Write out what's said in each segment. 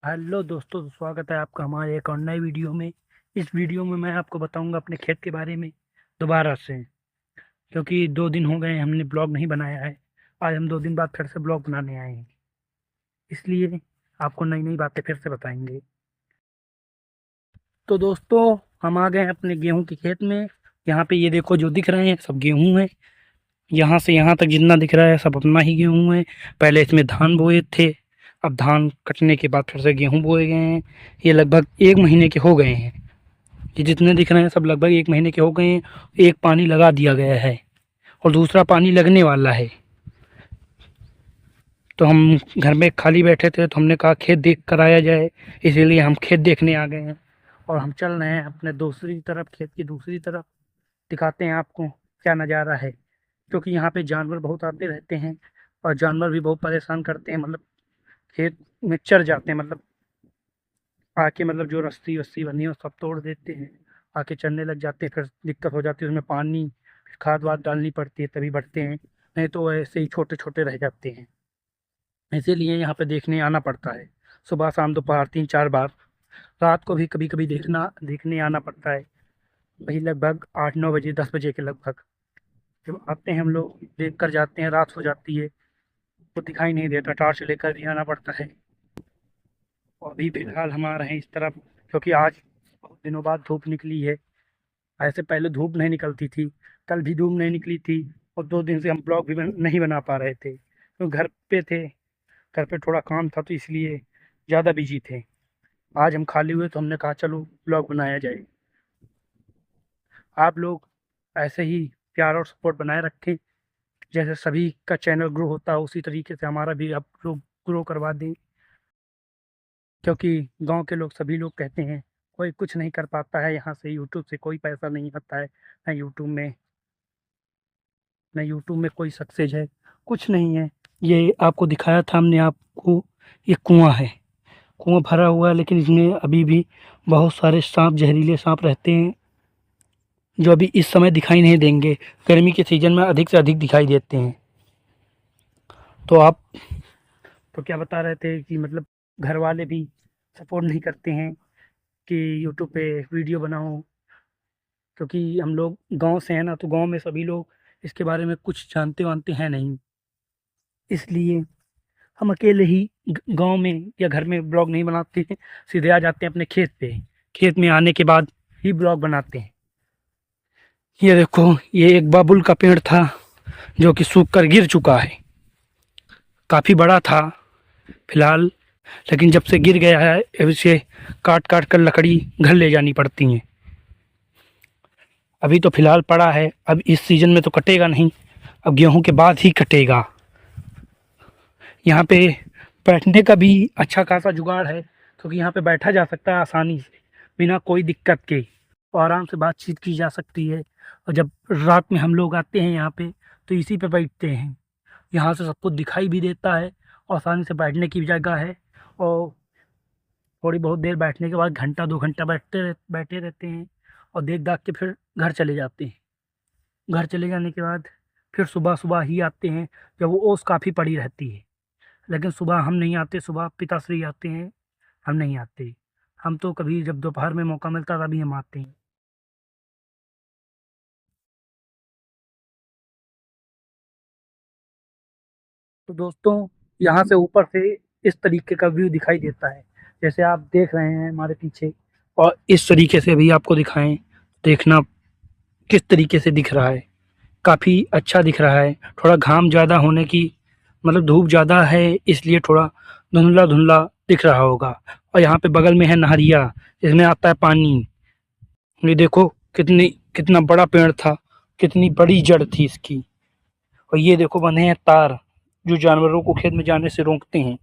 Hello दोस्तों, स्वागत है आपका हमारे एक और नए वीडियो में। इस वीडियो में मैं आपको बताऊंगा अपने खेत के बारे में दोबारा से, क्योंकि 2 दिन हो गए हमने ब्लॉग नहीं बनाया है। आज हम 2 दिन बाद फिर से ब्लॉग बनाने आए हैं, इसलिए आपको नई नई बातें फिर से बताएंगे। तो दोस्तों, हम आ गए हैं अपने गेहूं के खेत में। यहाँ पे ये देखो, जो दिख रहे हैं सब गेहूं है। यहाँ से यहाँ तक जितना दिख रहा है सब अपना ही गेहूं है। पहले इसमें धान बोए थे, अब धान कटने के बाद फिर से गेहूं बोए गए हैं। ये लगभग 1 महीने के हो गए हैं। ये जितने दिख रहे हैं सब लगभग 1 महीने के हो गए हैं। एक पानी लगा दिया गया है और दूसरा पानी लगने वाला है। तो हम घर में खाली बैठे थे, तो हमने कहा खेत देख कर आया जाए, इसीलिए हम खेत देखने आ गए हैं। और हम चल रहे हैं अपने दूसरी तरफ, खेत की दूसरी तरफ। दिखाते हैं आपको क्या नज़ारा है, क्योंकि यहाँ पे जानवर बहुत आते रहते हैं और जानवर भी बहुत परेशान करते हैं। मतलब खेत में चढ़ जाते हैं, मतलब आके, मतलब जो रस्सी वस्सी बनी है वो सब तोड़ देते हैं, आके चढ़ने लग जाते हैं। फिर दिक्कत हो जाती है, उसमें पानी फिर खाद वाद डालनी पड़ती है तभी बढ़ते हैं, नहीं तो वो ऐसे ही छोटे छोटे रह जाते हैं। इसीलिए यहाँ पे देखने आना पड़ता है, सुबह शाम दोपहर 3-4 बार। रात को भी कभी कभी देखने आना पड़ता है, वही लगभग 8-9 बजे, 10 बजे के लगभग। जब आते हैं हम लोग देख कर जाते हैं, रात हो जाती है तो दिखाई नहीं देता, टॉर्च लेकर भी आना पड़ता है। और अभी फिलहाल हम आ रहे हैं इस तरफ, क्योंकि आज बहुत दिनों बाद धूप निकली है। ऐसे पहले धूप नहीं निकलती थी, कल भी धूप नहीं निकली थी। और 2 दिन से हम ब्लॉग भी नहीं बना पा रहे थे, तो घर पे थे। घर पे थोड़ा काम था तो इसलिए ज़्यादा बिजी थे। आज हम खाली हुए तो हमने कहा चलो ब्लॉग बनाया जाए। आप लोग ऐसे ही प्यार और सपोर्ट बनाए रखें, जैसे सभी का चैनल ग्रो होता है उसी तरीके से हमारा भी आप लोग ग्रो करवा दें। क्योंकि गांव के लोग, सभी लोग कहते हैं कोई कुछ नहीं कर पाता है यहाँ से, यूट्यूब से कोई पैसा नहीं आता है। ना यूट्यूब में ना यूट्यूब में कोई सक्सेस है, कुछ नहीं है। ये आपको दिखाया था हमने आपको, ये कुआं है। कुआं भरा हुआ है, लेकिन इसमें अभी भी बहुत सारे सांप, जहरीले सांप रहते हैं, जो अभी इस समय दिखाई नहीं देंगे। गर्मी के सीजन में अधिक से अधिक दिखाई देते हैं। तो आप तो क्या बता रहे थे कि मतलब घर वाले भी सपोर्ट नहीं करते हैं कि यूट्यूब पे वीडियो बनाओ, क्योंकि हम लोग गांव से हैं ना, तो गांव में सभी लोग इसके बारे में कुछ जानते वानते हैं नहीं। इसलिए हम अकेले ही गांव में या घर में ब्लॉग नहीं बनाते हैं, सीधे आ जाते हैं अपने खेत पे। खेत में आने के बाद ही ब्लॉग बनाते हैं। ये देखो, ये एक बाबुल का पेड़ था जो कि सूख कर गिर चुका है। काफ़ी बड़ा था फिलहाल, लेकिन जब से गिर गया है इसे काट काट कर लकड़ी घर ले जानी पड़ती हैं। अभी तो फिलहाल पड़ा है, अब इस सीज़न में तो कटेगा नहीं, अब गेहूं के बाद ही कटेगा। यहाँ पे बैठने का भी अच्छा खासा जुगाड़ है, क्योंकि यहाँ पे बैठा जा सकता है आसानी से, बिना कोई दिक्कत के, और आराम से बातचीत की जा सकती है। और जब रात में हम लोग आते हैं यहाँ पे, तो इसी पे बैठते हैं। यहाँ से सब कुछ दिखाई भी देता है और आसानी से बैठने की भी जगह है। और थोड़ी बहुत देर बैठने के बाद घंटा 2 घंटा बैठे रहते हैं और देख दाख के फिर घर चले जाते हैं। घर चले जाने के बाद फिर सुबह सुबह ही आते हैं, जब वो ओस काफ़ी पड़ी रहती है। लेकिन सुबह हम नहीं आते, सुबह पिताश्री आते हैं, हम नहीं आते। हम तो कभी जब दोपहर में मौका मिलता तभी हम आते हैं। तो दोस्तों, यहाँ से ऊपर से इस तरीके का व्यू दिखाई देता है, जैसे आप देख रहे हैं हमारे पीछे। और इस तरीके से भी आपको दिखाएं, देखना किस तरीके से दिख रहा है। काफ़ी अच्छा दिख रहा है। थोड़ा घाम ज़्यादा होने की, मतलब धूप ज़्यादा है, इसलिए थोड़ा धुंधला धुंधला दिख रहा होगा। और यहाँ पे बगल में है नहरिया, इसमें आता है पानी। ये देखो, कितना बड़ा पेड़ था, कितनी बड़ी जड़ थी इसकी। और ये देखो बंधे हैं तार, जो जानवरों को खेत में जाने से रोकते हैं।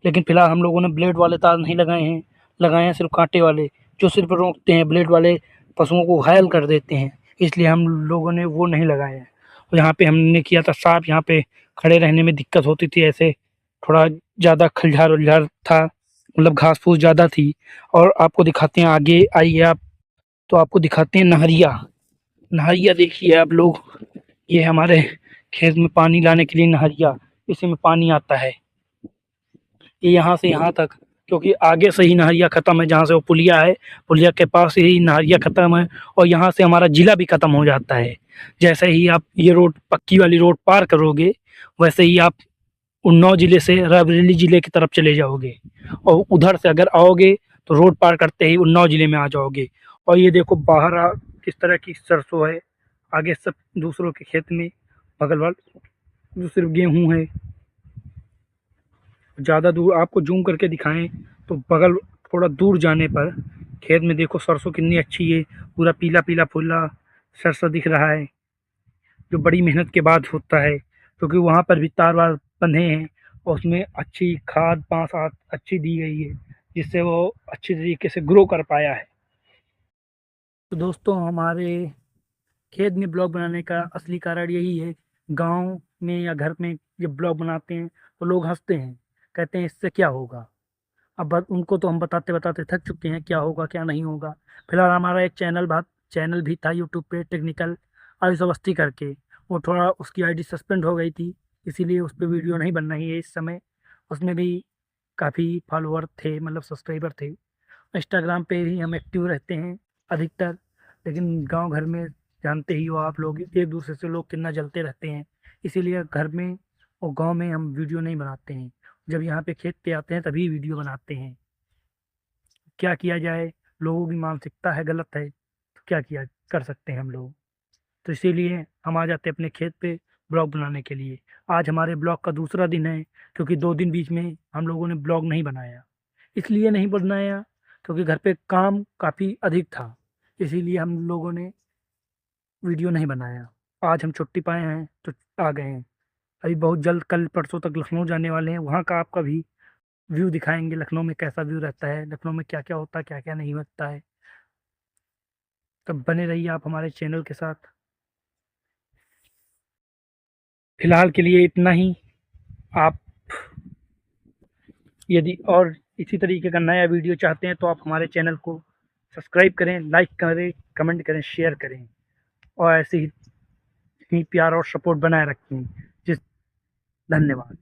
लेकिन फिलहाल हम लोगों ने ब्लेड वाले तार नहीं लगाए हैं, लगाए हैं सिर्फ कांटे वाले, जो सिर्फ रोकते हैं। ब्लेड वाले पशुओं को घायल कर देते हैं, इसलिए हम लोगों ने वो नहीं लगाए हैं। और यहाँ पे हमने किया था साफ, यहाँ पे खड़े रहने में दिक्कत होती थी, ऐसे थोड़ा ज़्यादा खलझार उलझार था, मतलब घास फूस ज़्यादा थी। और आपको दिखाते हैं, आगे आइए आप, तो आपको दिखाते हैं नहरिया। नहरिया देखिए आप लोग, ये हमारे खेत में पानी लाने के लिए नहरिया, इसी में पानी आता है। ये यहाँ से यहाँ तक क्योंकि आगे से ही नहरिया ख़त्म है, जहाँ से वो पुलिया है, पुलिया के पास ही नहरिया ख़त्म है और यहाँ से हमारा ज़िला भी ख़त्म हो जाता है। जैसे ही आप ये रोड पक्की वाली रोड पार करोगे, वैसे ही आप उन्नाव ज़िले से रायबरेली ज़िले की तरफ चले जाओगे और उधर से अगर आओगे तो रोड पार करते ही उन्नाव ज़िले में आ जाओगे। और ये देखो बाहर किस तरह की सरसों है, आगे सब दूसरों के खेत में बगल वाले जो सिर्फ गेहूँ है। ज़्यादा दूर आपको जूम करके दिखाएं तो बगल थोड़ा दूर जाने पर खेत में देखो सरसों कितनी अच्छी है, पूरा पीला पीला फूला सरसों दिख रहा है, जो बड़ी मेहनत के बाद होता है, क्योंकि वहाँ पर भी तार वार बंधे हैं और उसमें अच्छी खाद पाँच अच्छी दी गई है, जिससे वो अच्छी तरीके से ग्रो कर पाया है। तो दोस्तों, हमारे खेत में ब्लॉग बनाने का असली कारण यही है। गांव में या घर में जब ब्लॉग बनाते हैं तो लोग हंसते हैं, कहते हैं इससे क्या होगा। अब उनको तो हम बताते बताते थक चुके हैं क्या होगा क्या नहीं होगा। फिलहाल हमारा एक चैनल भी था यूट्यूब पे, टेक्निकल आयुष अवस्थी करके। वो थोड़ा उसकी आईडी सस्पेंड हो गई थी, इसीलिए उस पर वीडियो नहीं बन रही है इस समय। उसमें भी काफ़ी फॉलोअर थे, मतलब सब्सक्राइबर थे। इंस्टाग्राम पे ही हम एक्टिव रहते हैं अधिकतर, लेकिन गांव घर में जानते ही हो आप लोग, एक दूसरे से लोग कितना जलते रहते हैं, इसीलिए घर में और गांव में हम वीडियो नहीं बनाते हैं। जब यहाँ पे खेत पे आते हैं तभी वीडियो बनाते हैं। क्या किया जाए, लोगों की मानसिकता है गलत है, तो क्या किया कर सकते हैं हम लोग। तो इसीलिए हम आ जाते हैं अपने खेत पे ब्लॉग बनाने के लिए। आज हमारे ब्लॉग का दूसरा दिन है, क्योंकि 2 दिन बीच में हम लोगों ने ब्लॉग नहीं बनाया। इसलिए नहीं बनाया क्योंकि घर पे काम काफ़ी अधिक था, इसीलिए हम लोगों ने वीडियो नहीं बनाया। आज हम छुट्टी पाए हैं तो आ गए हैं। अभी बहुत जल्द कल परसों तक लखनऊ जाने वाले हैं, वहाँ का आपका भी व्यू दिखाएंगे। लखनऊ में कैसा व्यू रहता है, लखनऊ में क्या क्या होता है, क्या क्या नहीं होता है। तब बने रहिए आप हमारे चैनल के साथ। फिलहाल के लिए इतना ही। आप यदि और इसी तरीके का नया वीडियो चाहते हैं तो आप हमारे चैनल को सब्सक्राइब करें, लाइक करें, कमेंट करें, शेयर करें और ऐसे ही प्यार और सपोर्ट बनाए रखें। जिस धन्यवाद।